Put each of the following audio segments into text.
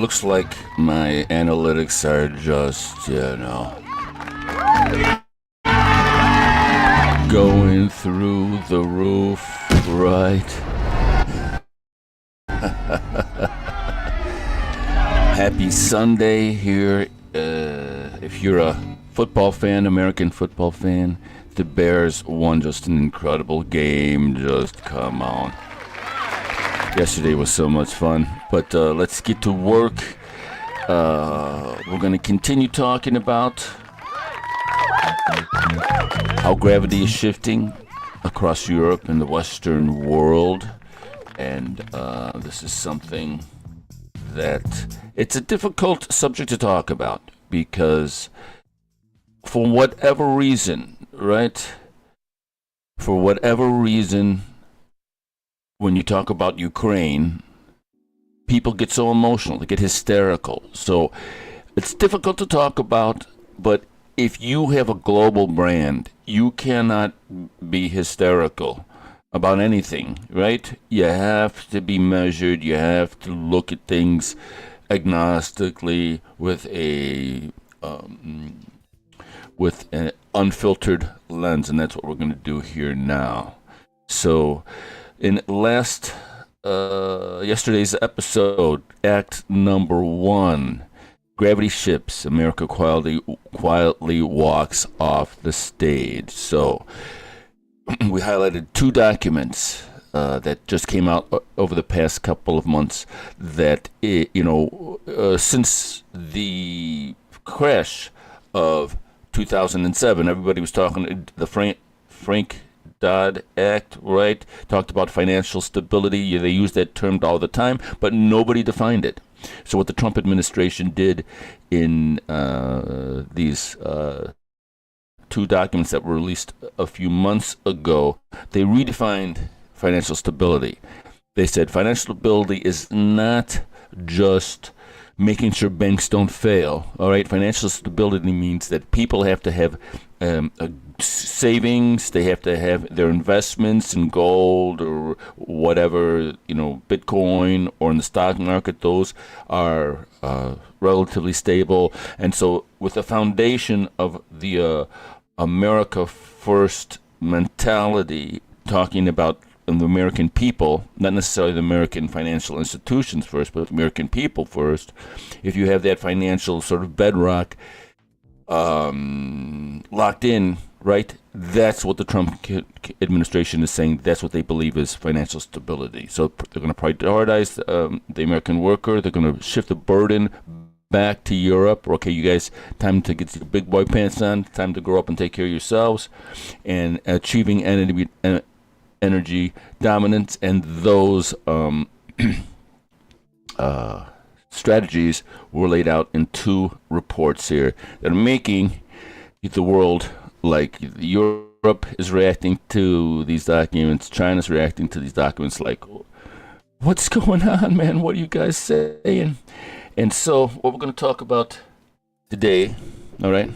looks like my analytics are just, going through the roof, right? Happy Sunday here. If you're a football fan, American football fan, the Bears won just an incredible game. Just come on. Yesterday was so much fun, but let's get to work. We're going to continue talking about how gravity is shifting across Europe and the Western world. And this is something that it's a difficult subject to talk about because for whatever reason, right? For whatever reason, when you talk about Ukraine, people get so emotional, they get hysterical. So it's difficult to talk about, but if you have a global brand, you cannot be hysterical about anything, right? You have to be measured, you have to look at things agnostically with an unfiltered lens, and that's what we're going to do here now. So in yesterday's episode, act number 1, gravity shifts, America quietly walks off the stage. So we highlighted 2 documents that just came out over the past couple of months that, since the crash of 2007, everybody was talking, the Frank Dodd Act, right? Talked about financial stability. They use that term all the time, but nobody defined it. So what the Trump administration did in these 2 documents that were released a few months ago, they redefined financial stability. They said financial stability is not just making sure banks don't fail. All right, financial stability means that people have to have savings, they have to have their investments in gold or whatever, Bitcoin or in the stock market. Those are relatively stable. And so with the foundation of the America First mentality, talking about the American people, not necessarily the American financial institutions first, but the American people first, if you have that financial sort of bedrock locked in, right, that's what the Trump administration is saying. That's what they believe is financial stability. So they're going to prioritize the American worker. They're going to shift the burden back to Europe. Okay, you guys, time to get your big boy pants on, time to grow up and take care of yourselves, and achieving energy dominance. And those strategies were laid out in 2 reports here that are making the world, like Europe is reacting to these documents, China's reacting to these documents like, what's going on, man? What are you guys saying? And so what we're going to talk about today, all right?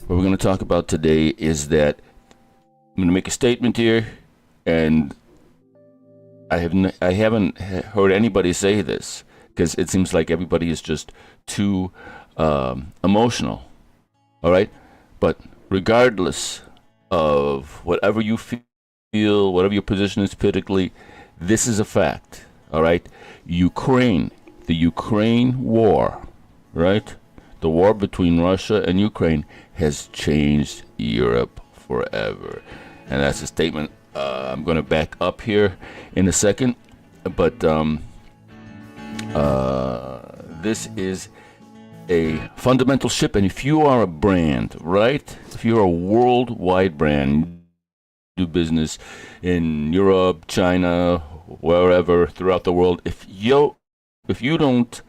What we're going to talk about today is that I'm going to make a statement here, and I haven't heard anybody say this because it seems like everybody is just too emotional, all right? But regardless of whatever you feel, whatever your position is politically, this is a fact, all right? The Ukraine war, right? The war between Russia and Ukraine has changed Europe forever. And that's a statement I'm going to back up here in a second. But this is a fundamental shift. And if you are a brand, right? If you're a worldwide brand, do business in Europe, China, wherever throughout the world, if you don't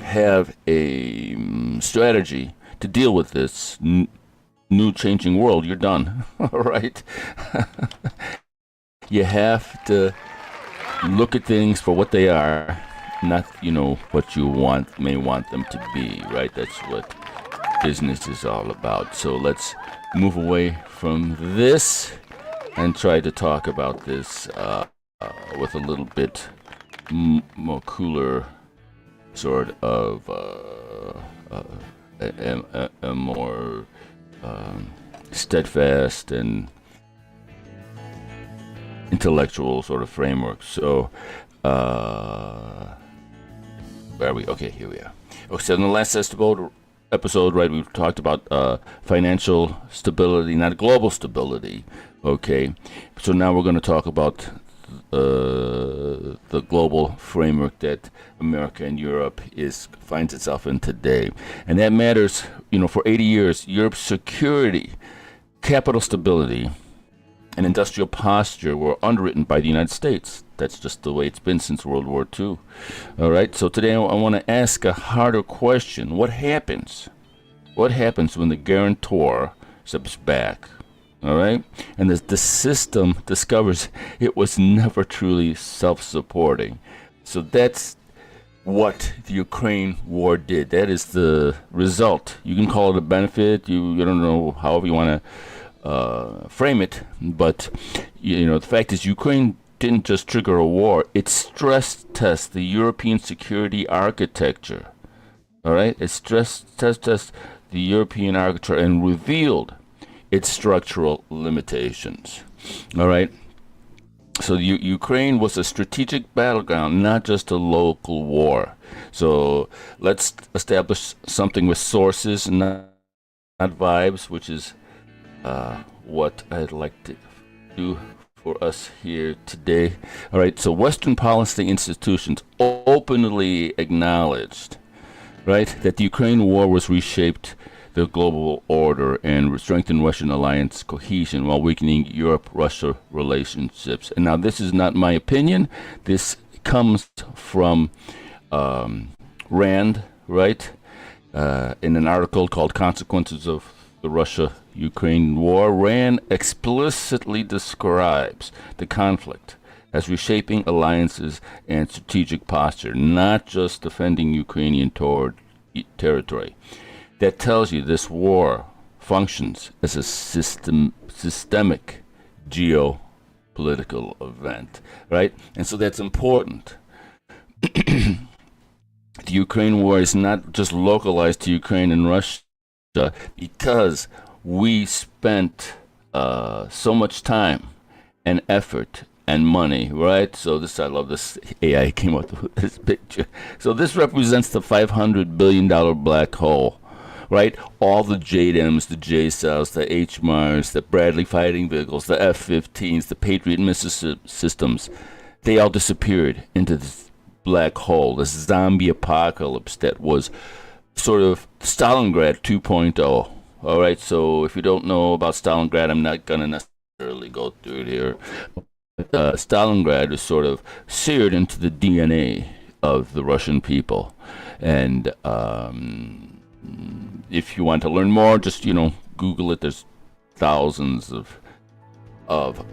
have a strategy to deal with this new changing world, you're done. All right. You have to look at things for what they are, not what you may want them to be, right? That's what business is all about. So let's move away from this and try to talk about this with a little bit more cooler sort of a more steadfast and intellectual sort of framework. So, where are we? Okay, here we are. Okay, so in the last episode, right, we talked about financial stability, not global stability. Okay, so now we're going to talk about the global framework that America and Europe finds itself in today, and that matters. For 80 years, Europe's security, capital stability, and industrial posture were underwritten by the United States. That's just the way it's been since World War II. All right. So today I want to ask a harder question: What happens? What happens when the guarantor steps back? All right, and the system discovers it was never truly self-supporting. So that's what the Ukraine war did. That is the result. You can call it a benefit. You don't know, however you want to frame it, but the fact is Ukraine didn't just trigger a war. It stress tested the European security architecture. All right, it stress tested the European architecture and revealed its structural limitations. All right. So Ukraine was a strategic battleground, not just a local war. So let's establish something with sources, not vibes, which is what I'd like to do for us here today. All right. So Western policy institutions openly acknowledged, right, that the Ukraine war was reshaped the global order and strengthen Russian alliance cohesion while weakening Europe-Russia relationships. And now this is not my opinion. This comes from Rand, right? In an article called Consequences of the Russia-Ukraine War. Rand explicitly describes the conflict as reshaping alliances and strategic posture, not just defending Ukrainian territory. That tells you this war functions as a systemic geopolitical event, right? And so that's important. The Ukraine war is not just localized to Ukraine and Russia because we spent so much time and effort and money, right? So I love this AI came up with this picture. So this represents the $500 billion black hole. Right, all the JDAMs, the JSOWs, the HMARs, the Bradley fighting vehicles, the F-15s, the Patriot missile systems, they all disappeared into this black hole, this zombie apocalypse that was sort of Stalingrad 2.0. All right, so if you don't know about Stalingrad, I'm not going to necessarily go through it here. Stalingrad is sort of seared into the DNA of the Russian people. And if you want to learn more, just Google it. There's thousands of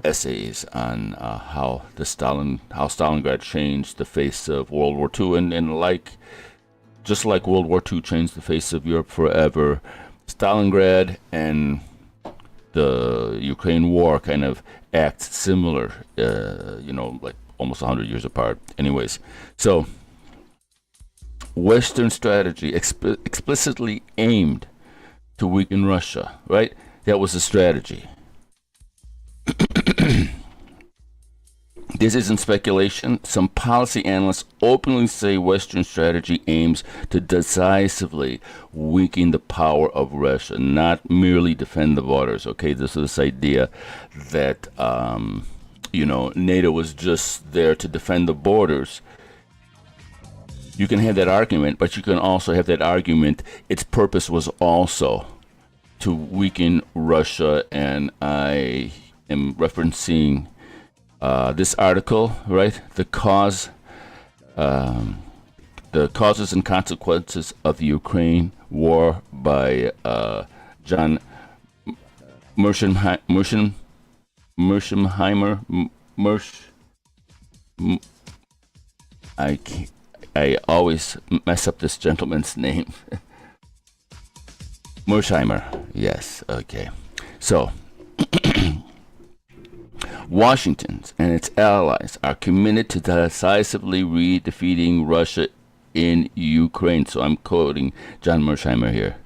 essays on how Stalingrad changed the face of World War II, and just like World War II changed the face of Europe forever, Stalingrad and the Ukraine war kind of act similar. Like almost 100 years apart. Anyways, so Western strategy explicitly aimed to weaken Russia, right? That was the strategy. This isn't speculation. Some policy analysts openly say Western strategy aims to decisively weaken the power of Russia, not merely defend the borders. Okay, this is this idea that NATO was just there to defend the borders. You can have that argument, but you can also have that argument its purpose was also to weaken Russia. And I am referencing this article, right? The causes and consequences of the Ukraine war by John Mersheimer. I always mess up this gentleman's name. Mersheimer. Yes. Okay. So, Washington and its allies are committed to decisively defeating Russia in Ukraine. So I'm quoting John Mersheimer here.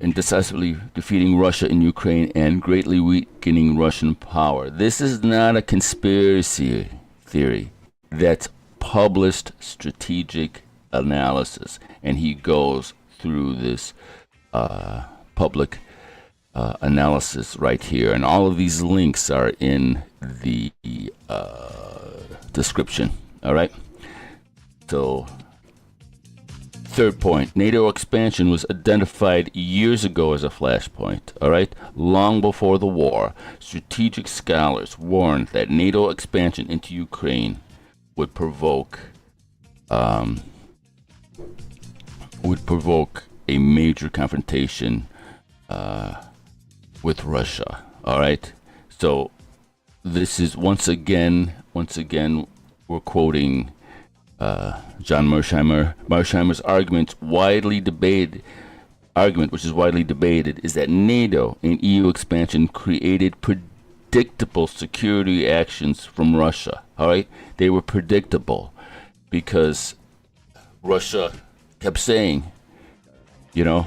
In decisively defeating Russia in Ukraine and greatly weakening Russian power. This is not a conspiracy theory. That's published strategic analysis. And he goes through this public analysis right here. And all of these links are in the description. All right? So, third point, NATO expansion was identified years ago as a flashpoint, all right? Long before the war, strategic scholars warned that NATO expansion into Ukraine would provoke a major confrontation with Russia, all right? So this is once again, we're quoting John Mersheimer. Mersheimer's argument, which is widely debated, is that NATO and EU expansion created predictable security actions from Russia. All right, they were predictable because Russia kept saying, you know,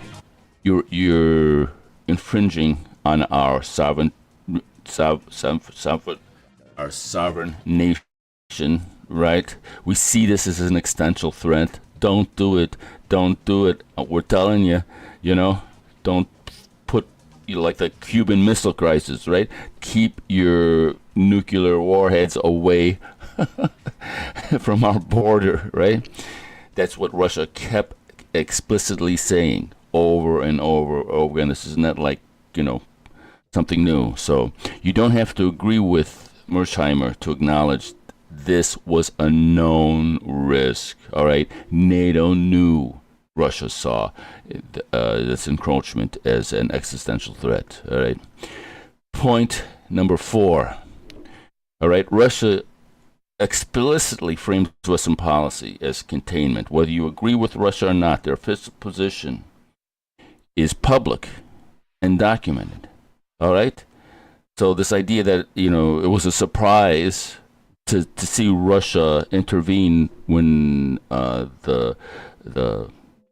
you're infringing on our sovereign nation. Right? We see this as an existential threat. Don't do it. Don't do it. We're telling you, don't put, like the Cuban Missile Crisis, right? Keep your nuclear warheads away from our border, right? That's what Russia kept explicitly saying over and over again. This is not like, something new. So you don't have to agree with Mersheimer to acknowledge this was a known risk, all right? NATO knew Russia saw this encroachment as an existential threat, all right? Point number 4, all right? Russia explicitly frames Western policy as containment. Whether you agree with Russia or not, their official position is public and documented, all right? So this idea that, it was a surprise to see Russia intervene when the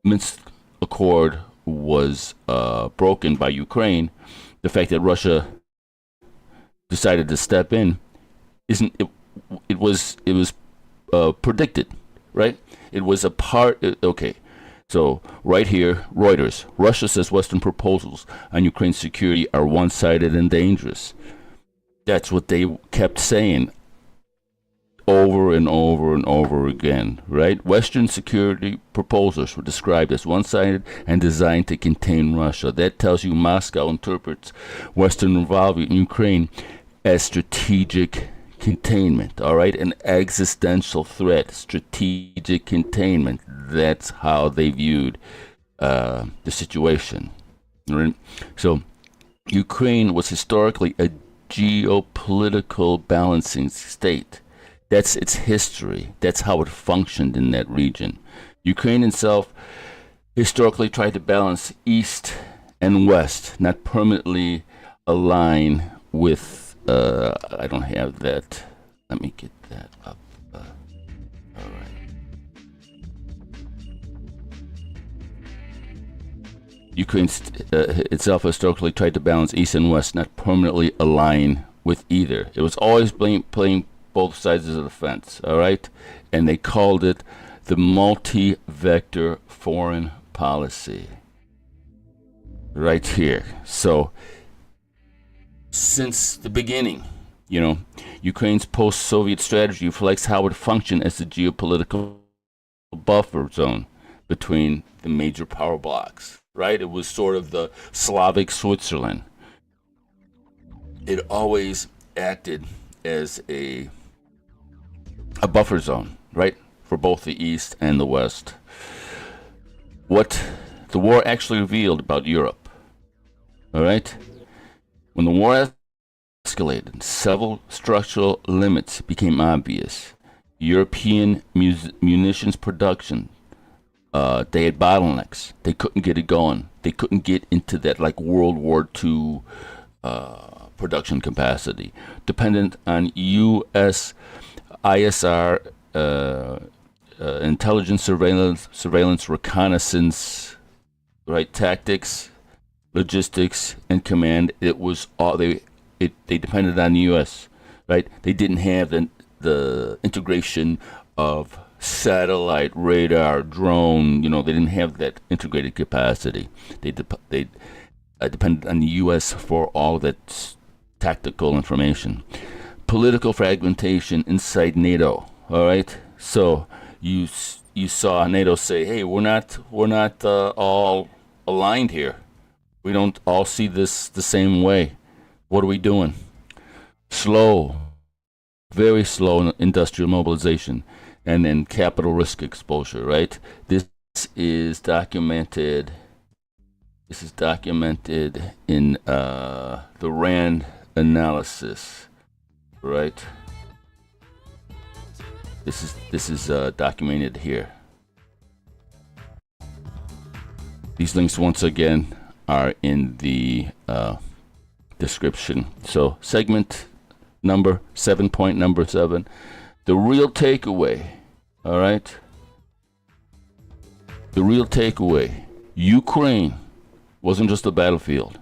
Minsk Accord was broken by Ukraine, the fact that Russia decided to step in it was predicted, right? It was a part. Okay, so right here, Reuters. Russia says Western proposals on Ukraine's security are one-sided and dangerous. That's what they kept saying over and over again, right? Western security proposals were described as one-sided and designed to contain Russia. That tells you Moscow interprets Western involvement in Ukraine as strategic containment, all right? An existential threat, strategic containment. That's how they viewed the situation, right? So Ukraine was historically a geopolitical balancing state. That's its history. That's how it functioned in that region. Ukraine itself historically tried to balance East and West, not permanently align with, I don't have that. Let me get that up. All right. Ukraine itself historically tried to balance East and West, not permanently align with either. It was always playing both sides of the fence, all right? And they called it the multi-vector foreign policy. Right here. So, since the beginning, Ukraine's post-Soviet strategy reflects how it functioned as a geopolitical buffer zone between the major power blocs, right? It was sort of the Slavic Switzerland. It always acted as a buffer zone, right, for both the East and the West. What the war actually revealed about Europe, all right? When the war escalated, several structural limits became obvious. European munitions production, they had bottlenecks. They couldn't get it going. They couldn't get into that like World War II production capacity, dependent on U.S. ISR, intelligence, surveillance, reconnaissance, right, tactics, logistics, and command. It was all they depended on the U.S. Right? They didn't have the integration of satellite, radar, drone. They didn't have that integrated capacity. They depended on the U.S. for all that tactical information. Political fragmentation inside NATO. All right, so you saw NATO say, "Hey, we're not all aligned here. We don't all see this the same way. What are we doing?" Slow, very slow industrial mobilization, and then capital risk exposure. Right. This is documented. This is documented in the RAND analysis. Right. This is documented here. These links once again are in the description. So segment number 7.7, the real takeaway. All right. The real takeaway: Ukraine wasn't just a battlefield.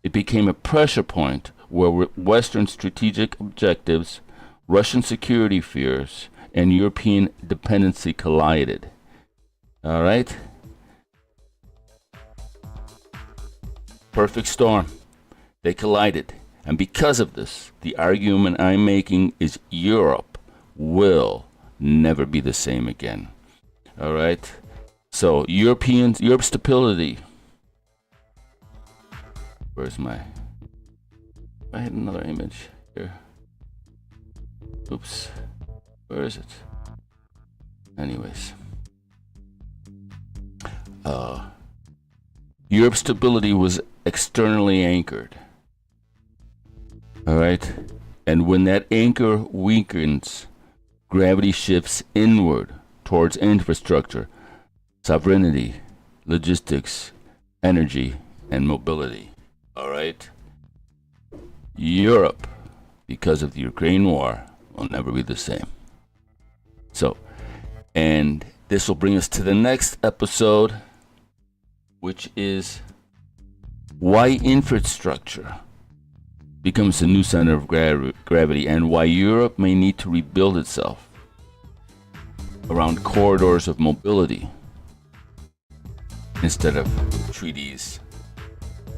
It became a pressure point where Western strategic objectives, Russian security fears, and European dependency collided. All right? Perfect storm. They collided. And because of this, the argument I'm making is Europe will never be the same again. All right? So Europe stability. Where's my... I had another image here. Oops. Where is it? Anyways. Europe's stability was externally anchored. All right? And when that anchor weakens, gravity shifts inward towards infrastructure, sovereignty, logistics, energy, and mobility. All right? Europe, because of the Ukraine war, will never be the same. So, and this will bring us to the next episode, which is why infrastructure becomes the new center of gravity and why Europe may need to rebuild itself around corridors of mobility instead of treaties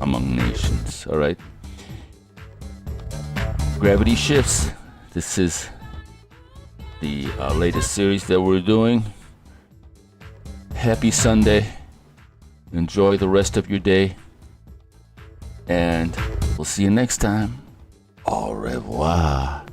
among nations. All right? Gravity shifts. This is the latest series that we're doing. Happy Sunday. Enjoy the rest of your day. And we'll see you next time. Au revoir.